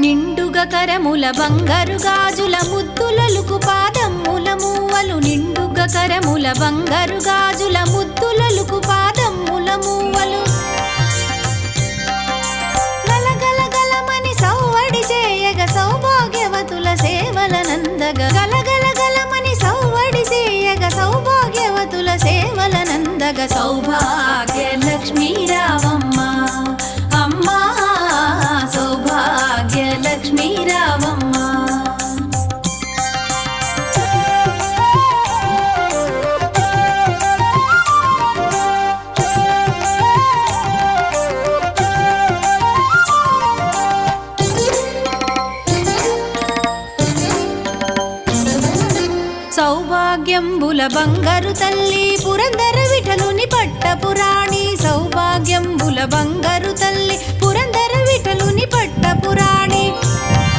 నిండుగా కరముల బంగారు గాజుల ముద్దులలుకు పాదమ్ముల మూవలు నిండుగా కరముల బంగారు గాజుల ముద్దులలుకు పాదమ్ముల మూవలు గలగల గలమని సౌవడి చేయగ సౌభాగ్యవతుల సేవలనందగ గలగల గలమని సౌవడి చేయగ సౌభాగ్యవతుల సేవలనందగ సౌభాగ్య లక్ష్మీ రావమ్మ అమ్మా సౌభాగ్య లక్ష్మీ రావమ్మ సౌభాగ్యంబుల బంగారు తల్లి పురందర విఠలుని పట్టపురాణి సౌభాగ్యంబుల బంగారు తల్లి పురందర విఠలుని పట్టపురాణి